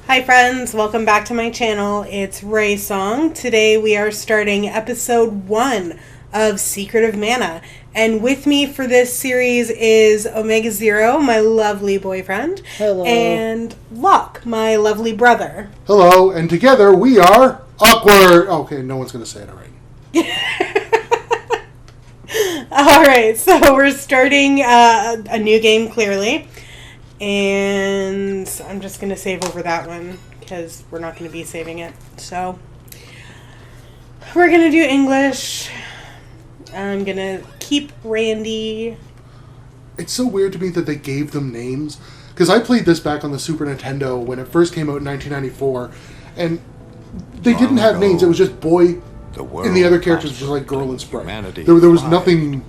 Hi friends, welcome back to my channel. It's Raysong. Today we are starting episode 1 of Secret of Mana. And with me for this series is OmegaZero, my lovely boyfriend. Hello. And Locke, my lovely brother. Hello, and together we are awkward. Okay, no one's going to say it already. Alright, so we're starting a new game, clearly. And I'm just going to save over that one because we're not going to be saving it. So we're going to do English. I'm going to keep Randy. It's so weird to me that they gave them names. Because I played this back on the Super Nintendo when it first came out in 1994. And they didn't have names. It was just boy, and the other characters were just like girl and sprite. There was nothing.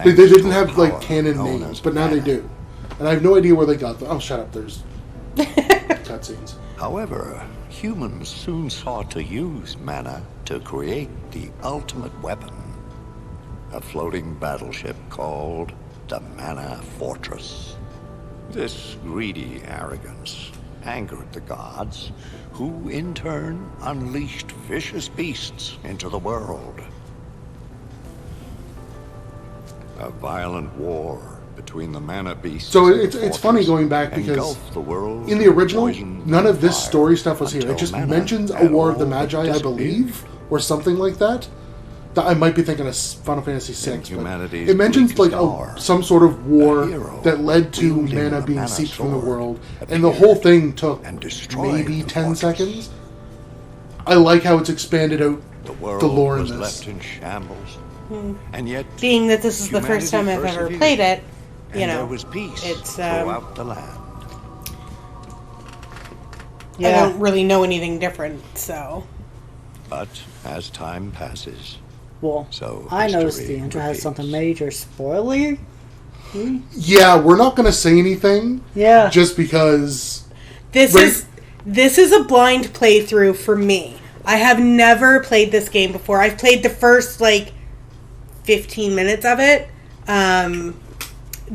They didn't have like canon names, but now they do. And I have no idea where they got them. Oh, shut up. There's cutscenes. However, humans soon sought to use mana to create the ultimate weapon. A floating battleship called the Mana Fortress. This greedy arrogance angered the gods, who in turn unleashed vicious beasts into the world. A violent war between the mana beasts. So it's funny going back because in the original, none of this story stuff was here. It just mentions a War of the Magi, I believe, or something like that. I might be thinking of Final Fantasy VI, but it mentions like some sort of war that led to mana being seeped from the world, and the whole thing took maybe 10 seconds. I like how it's expanded out the lore in this. Left in shambles. And yet, being that this is the first time I've ever played it, you know, there was peace it's throughout the land. I don't really know anything different, so. But as time passes, Well, so I noticed history the intro has repeats. something major spoiler. Yeah, we're not going to say anything. Yeah. Just because This is a blind playthrough for me. I have never played this game before. I've played the first, 15 minutes of it.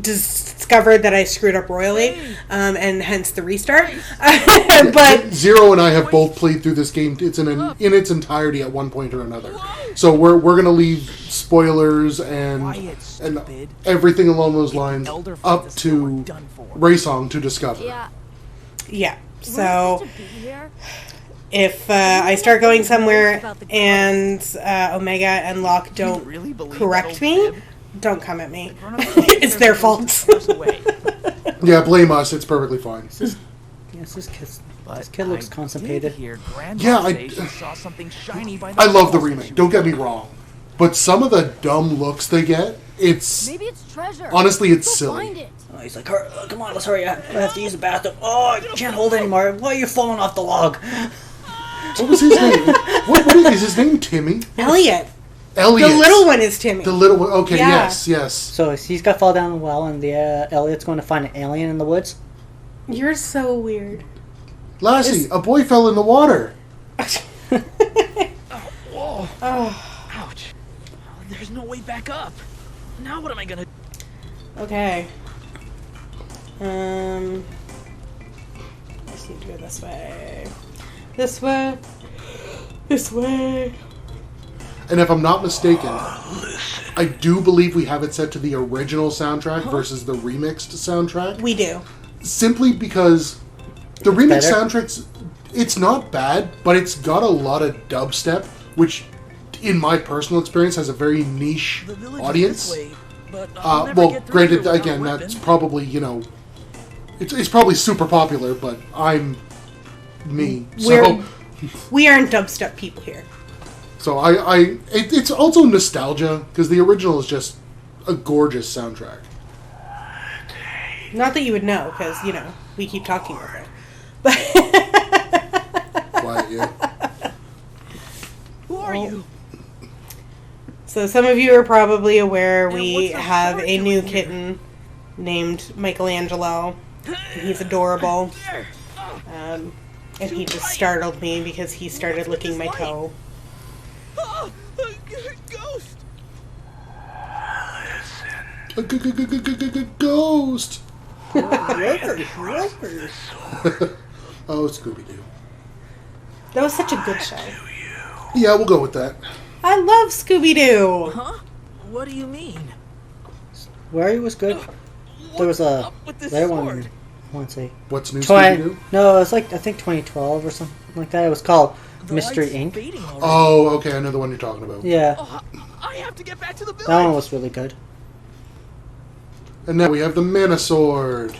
Discovered that I screwed up royally, and hence the restart. But Zero and I have both played through this game. It's in its entirety at one point or another. So we're going to leave spoilers and everything along those lines up to Raysong to discover. yeah, so if I start going somewhere and Omega and Locke don't correct me, don't come at me. It's their fault. Yeah, blame us. It's perfectly fine. This kid looks constipated. Yeah, I love the remake. Don't get me wrong. But some of the dumb looks they get, Maybe it's treasure. honestly, it's Go silly. find it. Oh, he's like, come on, let's hurry up. I have to use the bathroom. Oh, I can't hold anymore. Why are you falling off the log? What was his name? What is his name? Timmy? Elliot. Elliot. The little one is Timmy. The little one. Okay, Yeah. yes. So he's got to fall down the well, and the Elliot's going to find an alien in the woods. You're so weird. Lassie, a boy fell in the water. Whoa. Oh, Ouch. There's no way back up. Now what am I gonna... okay. Just need to go this way. This way. This way. And if I'm not mistaken, I do believe we have it set to the original soundtrack versus the remixed soundtrack. We do. Simply because the remix better? soundtracks, it's not bad, but it's got a lot of dubstep, which, in my personal experience, has a very niche The village audience. is this way, but I'll never Well, get through granted, here without again, a that's weapon. probably, it's probably super popular, but I'm me. So, We aren't dubstep people here. so it's also nostalgia, because the original is just a gorgeous soundtrack. Not that you would know, because, we keep talking about it. Quiet you. Who are you? So some of you are probably aware we what's the have heart a new doing here? kitten named Michelangelo. He's adorable. And he just startled me because he started licking my toe. Oh, ghost! Ghost! Oh, Scooby-Doo. That was such a good show. Yeah, we'll go with that. I love Scooby-Doo. Huh? What do you mean? Where he was good. There was a Up with this later sword. one. I want to say What's new, Scooby-Doo? No, it was like I think 2012 or something like that. It was called The Mystery light's Inc. fading already. Oh, okay, I know the one you're talking about. Yeah, Oh, I have to get back to the village. that one was really good. And now we have the Mana Sword.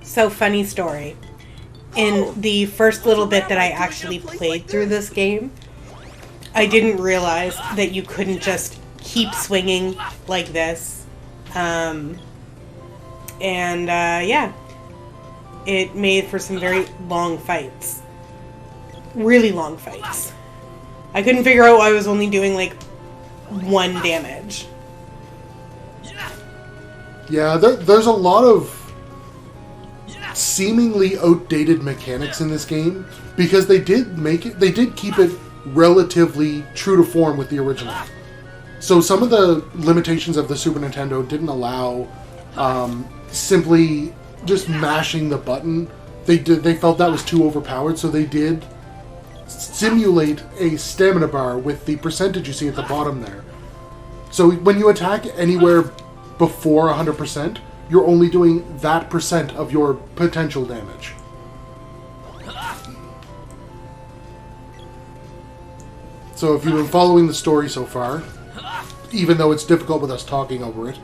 So, funny story. In the first little bit that I actually played through this game, I didn't realize that you couldn't just keep swinging like this. Yeah. It made for some very long fights. Really long fights. I couldn't figure out why I was only doing, like, 1 damage. Yeah, there's a lot of seemingly outdated mechanics in this game because they did keep it relatively true to form with the original. So some of the limitations of the Super Nintendo didn't allow simply just mashing the button. They felt that was too overpowered, so they did simulate a stamina bar with the percentage you see at the bottom there. So when you attack anywhere before 100%, you're only doing that percent of your potential damage. So if you've been following the story so far, even though it's difficult with us talking over it,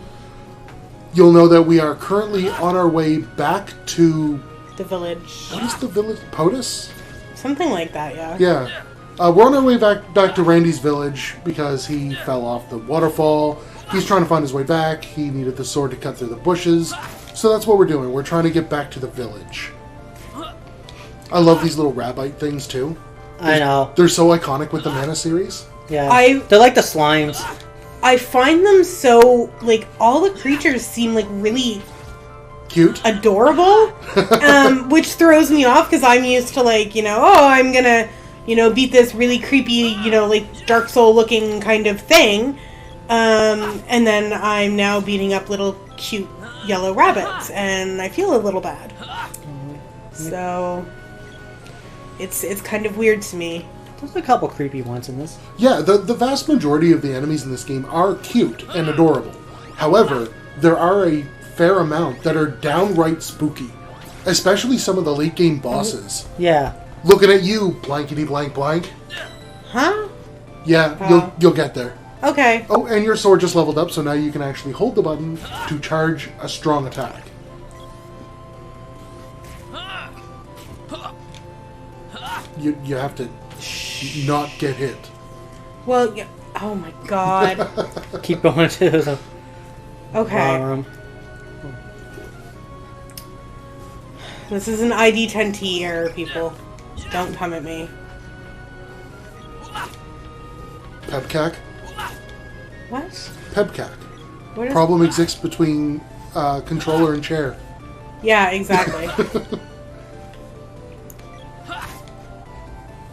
you'll know that we are currently on our way back to... The village. What is the village? POTUS? Something like that, yeah. Yeah. We're on our way back to Randy's village because he fell off the waterfall. He's trying to find his way back. He needed the sword to cut through the bushes. So that's what we're doing. We're trying to get back to the village. I love these little rabbite things, too. I know. They're so iconic with the Mana series. Yeah. They're like the slimes. I find them so, like, all the creatures seem, like, really... Cute. Adorable. Which throws me off, because I'm used to, like, I'm gonna, beat this really creepy, like, Dark Soul-looking kind of thing. And then I'm now beating up little cute yellow rabbits, and I feel a little bad. So, it's kind of weird to me. There's a couple creepy ones in this. Yeah, the vast majority of the enemies in this game are cute and adorable. However, there are a fair amount that are downright spooky. Especially some of the late game bosses. Yeah. Looking at you, blankety blank blank. Huh? Yeah, you'll get there. Okay. Oh, and your sword just leveled up, so now you can actually hold the button to charge a strong attack. You have to not get hit. Well, yeah. Oh my god. Keep going to the Okay. room. This is an ID10T error, people. Don't come at me. Pepcac? What? Pepcac. What is... Problem exists between controller and chair. Yeah, exactly.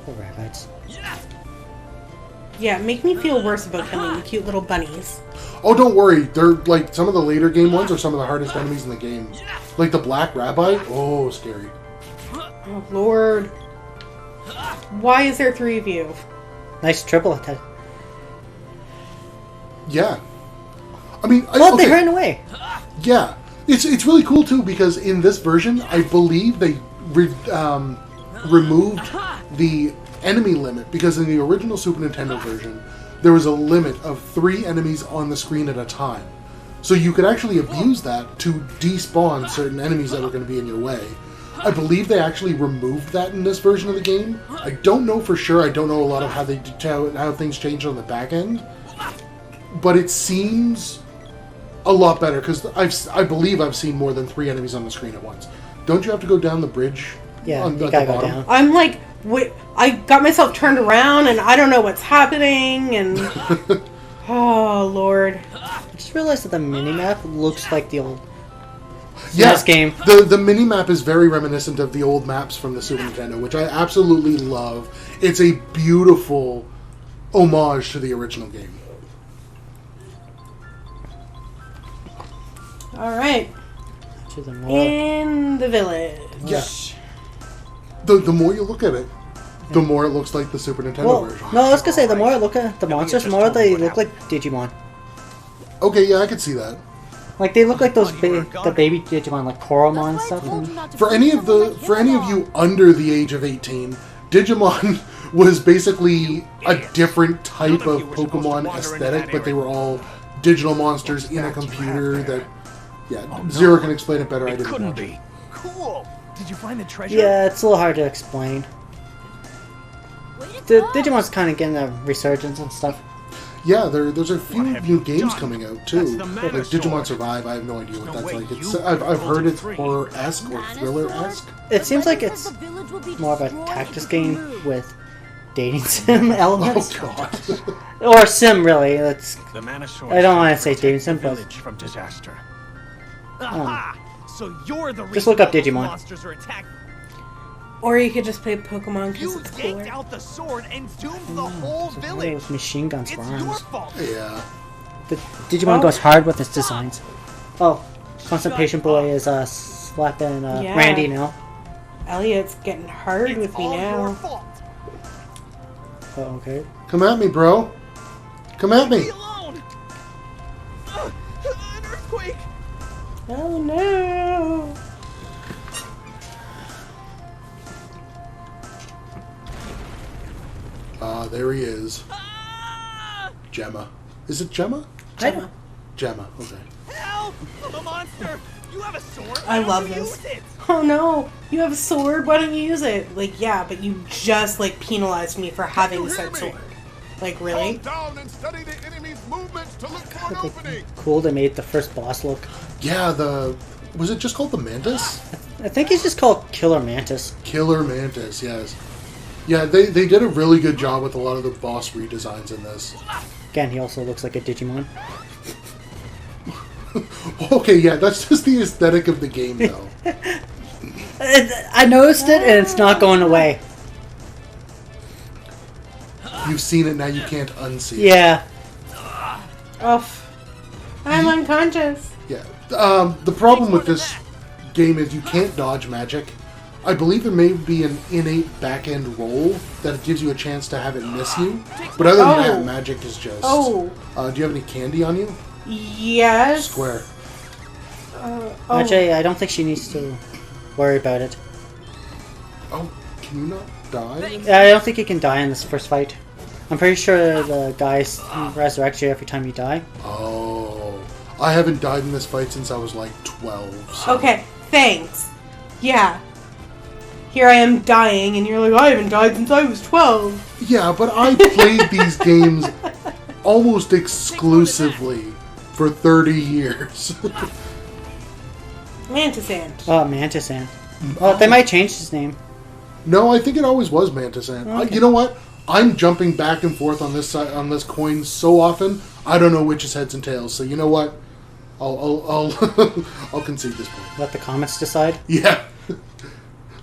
Poor rabbits. Yeah, make me feel worse about killing the cute little bunnies. Oh, don't worry. They're like some of the later game ones are some of the hardest enemies in the game. Like the Black Rabbi. Oh, scary. Oh, Lord. Why is there 3 of you? Nice triple attack. Yeah. I mean, Well, they ran away. Yeah. It's really cool too because in this version, I believe they removed the enemy limit because in the original Super Nintendo version, there was a limit of 3 enemies on the screen at a time. So you could actually abuse that to despawn certain enemies that were going to be in your way. I believe they actually removed that in this version of the game. I don't know for sure. I don't know a lot of how things changed on the back end. But it seems a lot better because I believe I've seen more than 3 enemies on the screen at once. Don't you have to go down the bridge? Yeah, at you the gotta go bottom? down. I'm like, wait, I got myself turned around and I don't know what's happening and... Oh, Lord. I just realized that the minimap looks like the old Yeah, game. The mini-map is very reminiscent of the old maps from the Super Nintendo, which I absolutely love. It's a beautiful homage to the original game. Alright. To the more. In the village. Yeah. The more you look at it, the more it looks like the Super Nintendo version. No, I was gonna say, the more I look at the monsters, the more they look like Digimon. Okay, yeah, I could see that. Like, they look like those the baby Digimon, like Koromon and stuff. For any of you under the age of 18, Digimon was basically a different type of Pokemon aesthetic, but they were all digital monsters in a computer that, yeah, Zero can explain it better. I didn't Couldn't watch it. be. Cool. Did you find the treasure? Yeah, it's a little hard to explain. The Digimon's kind of getting a resurgence and stuff. Yeah, there's a few new games coming out too. Like Digimon Survive, I have no idea what that's like. I've heard it's horror-esque or thriller-esque. It seems like it's more of a tactics game with dating sim elements. Oh god. Or sim, really. It's, The Manosaurus I don't want to say dating sim, but village from disaster. Aha! So you're the just look up reason Digimon. monsters are attacked. Or you could just play Pokemon because You it's yanked cooler. out the sword and doomed the whole village. with machine guns for It's your arms. fault. Yeah. The Digimon goes hard with its designs. Oh, Constipation Boy is slapping Yeah. Randy now. Elliot's getting hard It's with me all your now. fault. Oh, okay. Come at me, bro. Come at me. Be alone. An earthquake. Oh no! There he is. Ah! Gemma. Is it Gemma? Gemma. Gemma, okay. Help! I'm a monster. You have a sword. I Why love don't you this. use it? Oh no! You have a sword, why don't you use it? Like, yeah, but you just, like, penalized me for having said sword. Like, really? Down and study the enemy's movements to look for an opening. Cool, they made the first boss look. Yeah, was it just called the Mantis? I think he's just called Killer Mantis. Killer Mantis, yes. Yeah, they did a really good job with a lot of the boss redesigns in this. Again, he also looks like a Digimon. Okay, yeah, that's just the aesthetic of the game, though. I noticed it, and it's not going away. You've seen it, now you can't unsee it. Yeah. Oh, I'm unconscious. Yeah. The problem with this game is you can't dodge magic. I believe there may be an innate back-end roll that gives you a chance to have it miss you. But other than that, magic is just... Oh. Do you have any candy on you? Yes. Square. Actually, I don't think she needs to worry about it. Oh, can you not die? Yeah, I don't think you can die in this first fight. I'm pretty sure the guys resurrect you every time you die. Oh. I haven't died in this fight since I was like 12. So. Okay, thanks. Yeah. Here I am dying, and you're like, I haven't died since I was 12. Yeah, but I played these games almost exclusively for 30 years. Mantis Ant. Oh, Mantis Ant. Oh, they might change his name. No, I think it always was Mantis Ant. Okay. You know what? I'm jumping back and forth on this side, on this coin so often, I don't know which is heads and tails. So you know what? I'll I'll concede this point. Let the comments decide. Yeah.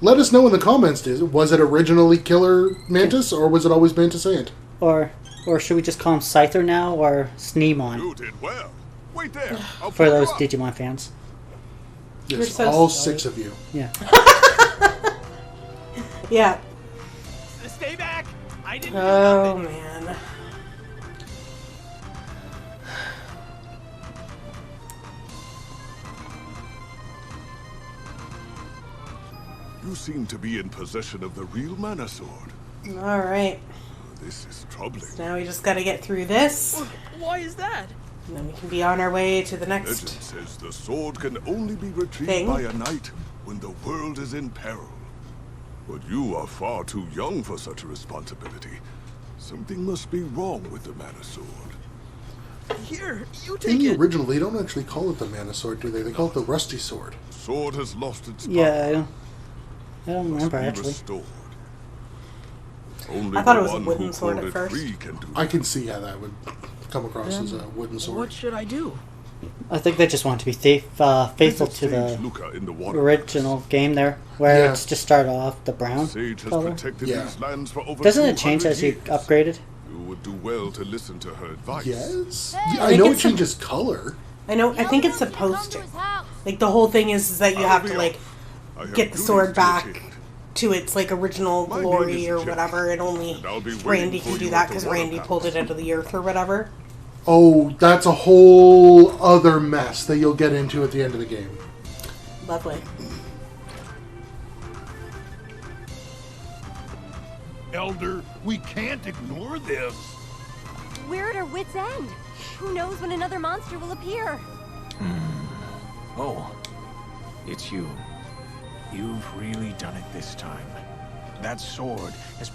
Let us know in the comments. Was it originally Killer Mantis, or was it always Mantis Ant? Or should we just call him Scyther now, or Sneemon, You did well. Wait there. I'll for pull you those up. Digimon fans? You're Yes, so all silly. 6 of you. Yeah. Yeah. Stay back. I didn't do Oh, nothing. man. You seem to be in possession of the real mana sword. Alright. This is troubling. Now we just gotta get through this, Why is that? and then we can be on our way to the Legend next. says the sword can only be retrieved Thing. by a knight when the world is in peril. But you are far too young for such a responsibility. Something must be wrong with the mana sword. Here, you In take the it. original, they don't actually call it the Mana Sword, do they? They call it the Rusty Sword. Sword has lost its power. Yeah, I don't Must remember be actually. restored. Only I thought the it was a one wooden who sword pulled at it first. free can do I that. can see how that would come across as a wooden sword. What should I do? I think they just want to be faithful Visit to the Sage Luca in the water. original game there, where Yeah. it's just started off the brown Sage has color. protected Yeah. these lands for over Doesn't it change 200 as you years. upgrade it? You would do well to listen to her advice. Yes? I Yeah, I think know it it's changes color. I know. I think it's supposed to. Like the whole thing is that you have to like get the sword back to its like original glory or whatever, and only Randy can do that because Randy pulled it out of the earth or whatever. Oh, that's a whole other mess that you'll get into at the end of the game. Lovely. Elder, we can't ignore this. We're at our wit's end. Who knows when another monster will appear? Oh, it's you. You've really done it this time. That sword is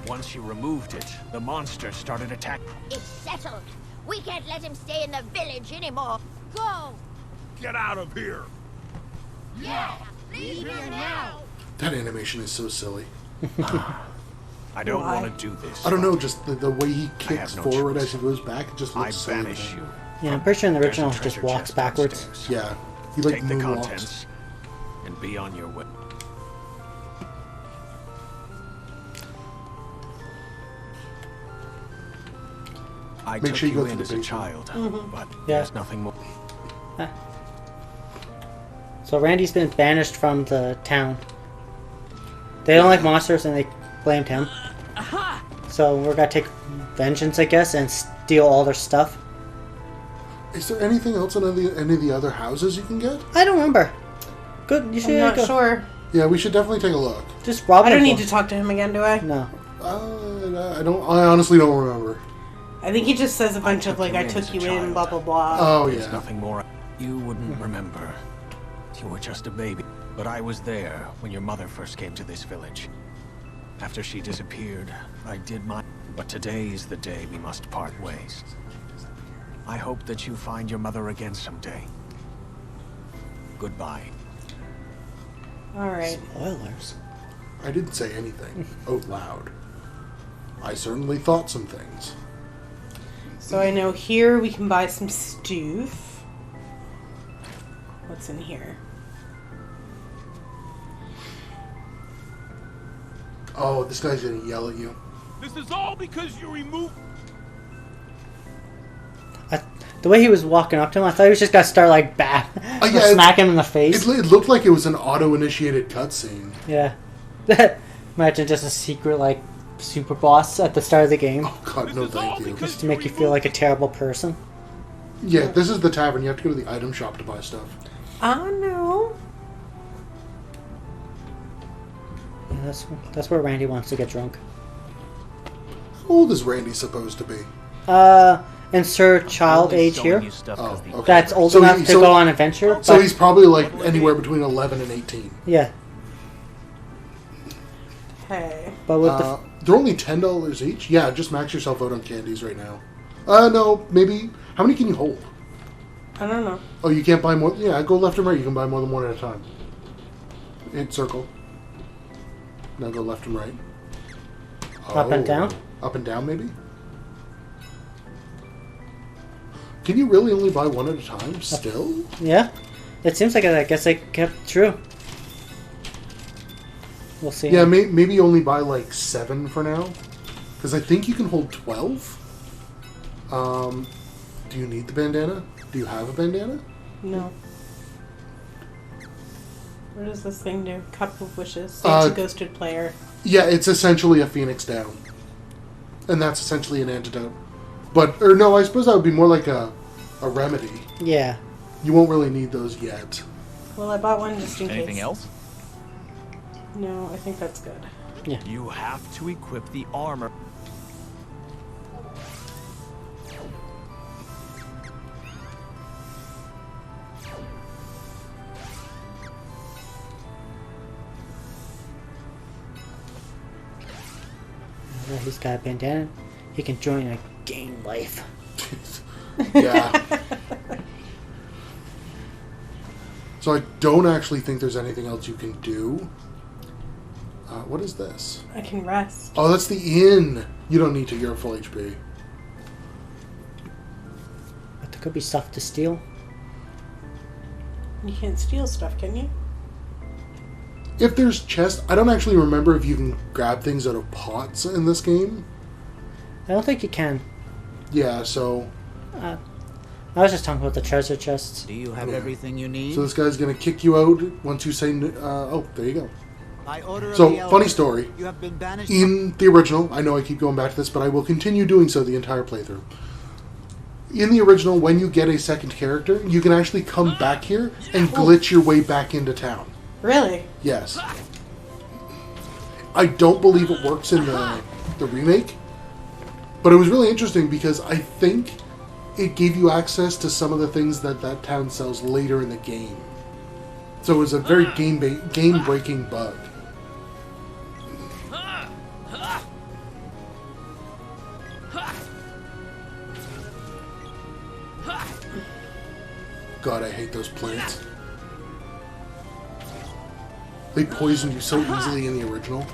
once you removed it, the monster started attacking. It's settled. We can't let him stay in the village anymore. Go! Get out of here. Yeah! Leave here now! That animation is so silly. I don't want to do this. I don't know, just the way he kicks no forward choice. as he goes back, it just I looks silly. banish you. Yeah, I'm pretty sure in the original he There's just a treasure walks chest backwards. downstairs. Yeah, he like Take the moonwalks. contents and be on your way. I Make took sure you you go in through as the a basement. child, but Yeah. there's nothing more. So Randy's been banished from the town. They don't like monsters and they blamed him. So we're gonna take vengeance, I guess, and steal all their stuff. Is there anything else in any of the other houses you can get? I don't remember. Good, you should I'm not go. sure. Yeah, we should definitely take a look. Just rob I don't them. need to talk to him again, do I? No. I honestly don't remember. I think he just says a bunch of like, I took you in, blah blah blah. Oh There's yeah. nothing more. You wouldn't remember. You were just a baby. But I was there when your mother first came to this village. After she disappeared, I did my... But today is the day we must part ways. I hope that you find your mother again someday. Goodbye. All right. Spoilers. I didn't say anything out loud. I certainly thought some things. So I know here we can buy some stoof. What's in here? Oh, this guy's gonna yell at you. This is all because you removed... The way he was walking up to him, I thought he was just gonna start like yeah, smack him in the face. It looked like it was an auto-initiated cutscene. Yeah. Imagine just a secret like super boss at the start of the game, Oh god, no thank you. just to make you feel like a terrible person. Yeah, this is the tavern. You have to go to the item shop to buy stuff. Oh no. Yeah, that's where Randy wants to get drunk. How old is Randy supposed to be? Insert child Only age selling here. you stuff Oh, 'cause the- okay. That's old So enough he- to so- go on adventure. So but- he's probably like anywhere between 11 and 18. yeah. Hey. But with the They're only $10 each? Yeah, just max yourself out on candies right now. No, maybe... How many can you hold? I don't know. Oh, you can't buy more... Yeah, go left and right. You can buy more than one at a time. Hit circle. Now go left and right. Up and down? Up and down, maybe? Can you really only buy one at a time still? yeah, it seems like I guess they kept true. We'll see. Yeah, maybe only buy like 7 for now. Because I think you can hold 12. Do you need the bandana? Do you have a bandana? No. What does this thing do? Cup of Wishes. Saves a ghosted player. Yeah, it's essentially a Phoenix Down. And that's essentially an antidote. But, or no, I suppose that would be more like a remedy. Yeah. You won't really need those yet. Well, I bought one just in case. Anything else? No, I think that's good. You have to equip the armor. Well, he's got a bandana. He can join a gang life. Yeah. So I don't actually think there's anything else you can do. What is this? I can rest. Oh, that's the inn. You don't need to. You're at full HP. But there could be stuff to steal. You can't steal stuff, can you? If there's chests, I don't actually remember if you can grab things out of pots in this game. I don't think you can. Yeah, so... I was just talking about the treasure chests. Do you have everything you need? So this guy's gonna kick you out once you say, oh, there you go. By order of So, the Elder, funny story. You have been banished In the original, I know I keep going back to this, but I will continue doing so the entire playthrough. In the original, when you get a second character, you can actually come back here and glitch your way back into town. Really? Yes. I don't believe it works in the remake, but it was really interesting because I think it gave you access to some of the things that that town sells later in the game. So it was a very game-breaking bug. God, I hate those plants. They poisoned you so easily in the original.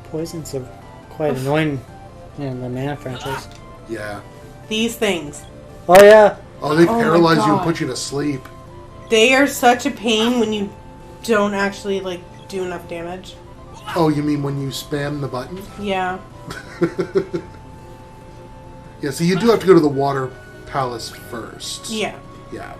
Poisons are quite annoying in the Mana franchise. Yeah. These things. Oh yeah. Oh, they paralyze you and God. put you to sleep. They are such a pain when you don't actually, like, do enough damage. Oh, you mean when you spam the button? Yeah. Yeah, so you do have to go to the water palace first. Yeah. Yeah.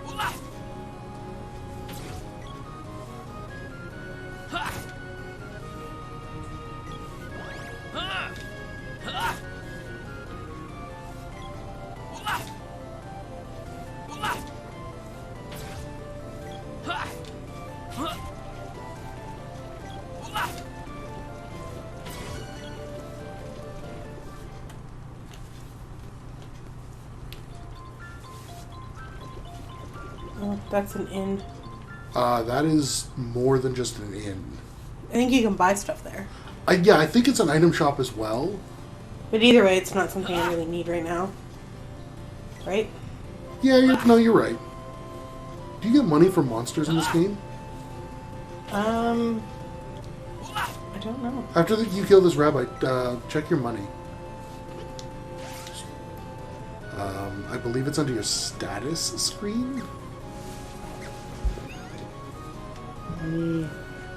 Oh, that's an inn. That is more than just an inn. I think you can buy stuff there. Yeah, I think it's an item shop as well. But either way, it's not something I really need right now. Right? Yeah, you're right. Do you get money for monsters in this game? I don't know. After you kill this rabbit, check your money. I believe it's under your status screen.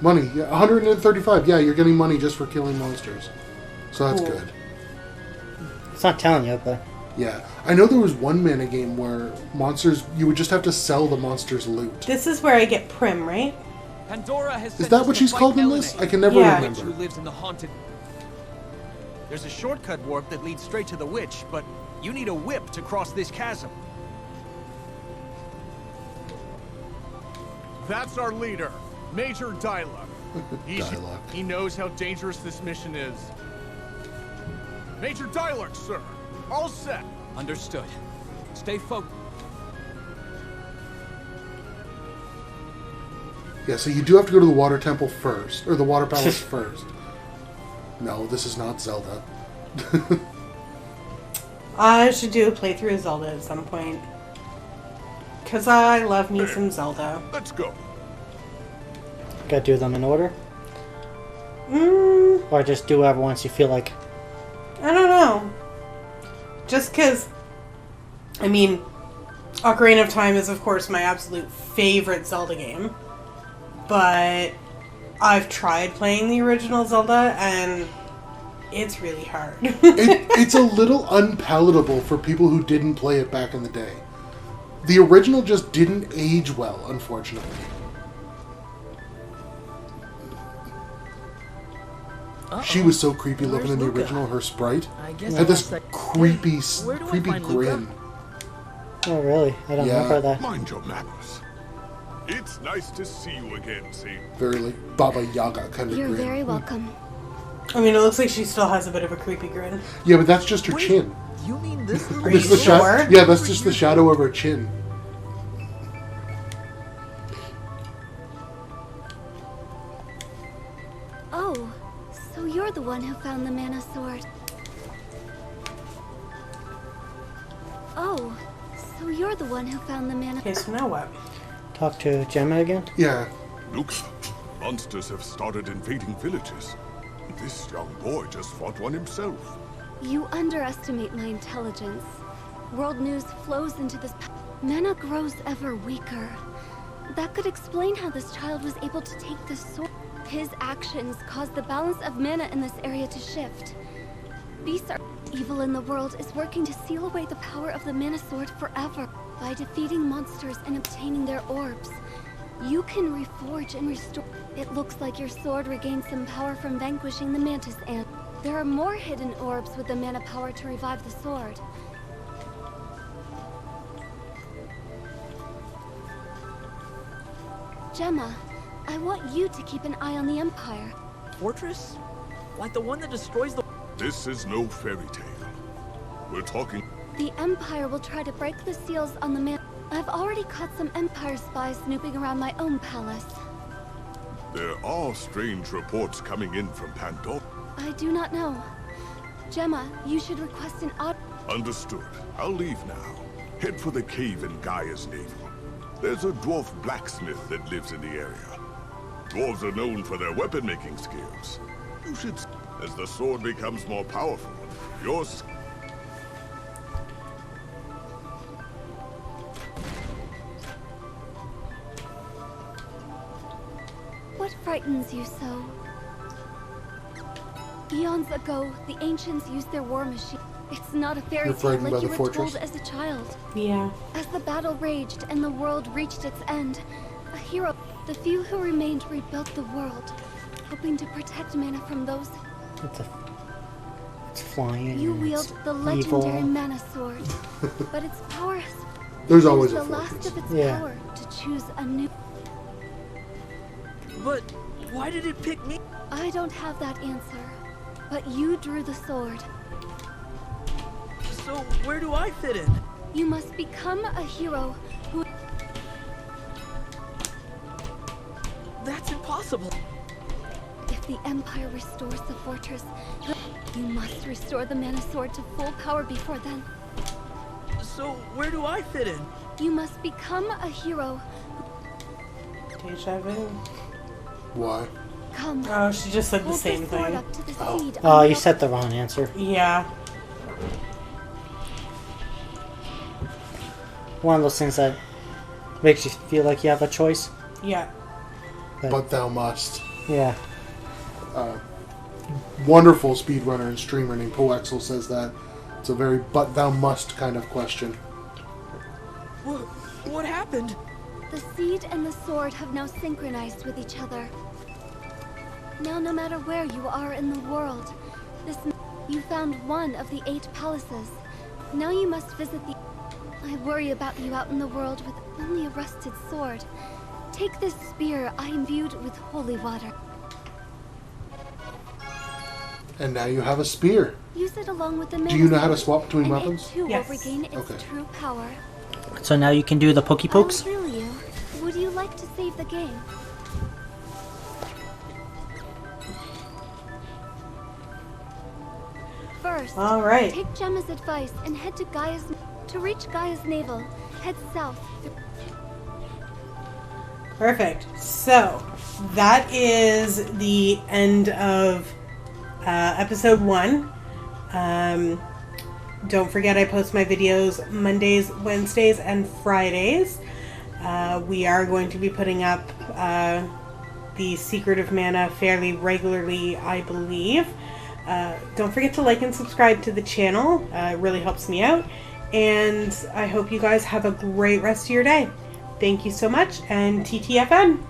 Money, yeah, 135. Yeah, you're getting money just for killing monsters. So that's Cool. good. It's not telling you, but Yeah. I know there was one mana game where monsters, you would just have to sell the monsters' loot. This is where I get Prim, right? Pandora has Is that what she's called in this? I can never Yeah. Witch who remember. lives in the haunted. There's a shortcut warp that leads straight to the witch, but you need a whip to cross this chasm. That's our leader, Major Dyluck. Dyluck. He knows how dangerous this mission is. Major Dyluck, sir. All set. Understood. Stay focused. Yeah, so you do have to go to the water temple first, or the water palace first. No, this is not Zelda. I should do a playthrough of Zelda at some point. Because I love me some Zelda. Let's go. gotta do them in order, Mm, or just do whatever once you feel like. I don't know. Just because, I mean, Ocarina of Time is, of course, my absolute favorite Zelda game. But I've tried playing the original Zelda, and it's really hard. It's a little unpalatable for people who didn't play it back in the day. The original just didn't age well, unfortunately. She was so creepy looking in the original. Her sprite had this creepy grin. Oh really? I don't Yeah. remember that. Mind your manners. It's nice to see you again, see. Very like Baba Yaga kind of You're grin. very welcome. I mean, it looks like she still has a bit of a creepy grin. Yeah, but that's just her chin. You mean this little Are you It's the sure? yeah, that's just the shadow of her chin. Oh, so you're the one who found the mana sword. Oh, so you're the one who found the mana. Okay, so now what? Talk to Gemma again. Yeah. Look, monsters have started invading villages. This young boy just fought one himself. You underestimate my intelligence. World news flows into this. Mana grows ever weaker. That could explain how this child was able to take this sword. His actions caused the balance of mana in this area to shift. beasts are... Evil in the world is working to seal away the power of the Mana Sword forever. By defeating monsters and obtaining their orbs, you can reforge and restore... It looks like your sword regained some power from vanquishing the Mantis Ant. There are more hidden orbs with the mana power to revive the sword. Gemma, I want you to keep an eye on the Empire. Fortress? Like the one that destroys the... This is no fairy tale. We're talking... The Empire will try to break the seals on the man. I've already caught some Empire spies snooping around my own palace. There are strange reports coming in from Pandora. I do not know. Gemma, you should request an odd... Understood. I'll leave now. Head for the cave in Gaia's navel. There's a dwarf blacksmith that lives in the area. Dwarves are known for their weapon-making skills. You should... As the sword becomes more powerful, yours... What frightens you so? Eons ago, the ancients used their war machine. It's not a fairy tale like you were told as a child. Yeah. As the battle raged and the world reached its end, a hero, the few who remained rebuilt the world, hoping to protect mana from those... It's flying. You wield the legendary Mana Sword, but its power has... There's always the a last focus. of its power to choose a new... But why did it pick me? I don't have that answer, but you drew the sword. So where do I fit in? You must become a hero who... That's impossible. If the Empire restores the fortress, you must restore the Mana Sword to full power before then. So where do I fit in? You must become a hero. Deja vu. Why? Come. Oh, she just said the same thing. Up to the seed Oh, you said the wrong answer. Yeah. One of those things that makes you feel like you have a choice. Yeah. But thou must. Yeah. Wonderful speedrunner and streamer named Poexel says that. It's a very but thou must kind of question. What happened? The seed and the sword have now synchronized with each other. Now no matter where you are in the world, you found one of the 8 palaces. Now you must visit the... I worry about you out in the world with only a rusted sword. Take this spear I imbued with holy water. And now you have a spear. Use it along with the Do you know how to swap between weapons? It too will regain its true power. So now you can do the pokey pokes? I'll drill you. Would you like to save the game? First, all right. Take Gemma's advice and head to Gaia's... To reach Gaia's navel, head south. Perfect. So, that is the end of episode 1. Don't forget I post my videos Mondays, Wednesdays, and Fridays. We are going to be putting up the Secret of Mana fairly regularly, I believe. Don't forget to like and subscribe to the channel. It really helps me out. And I hope you guys have a great rest of your day. Thank you so much, and TTFN!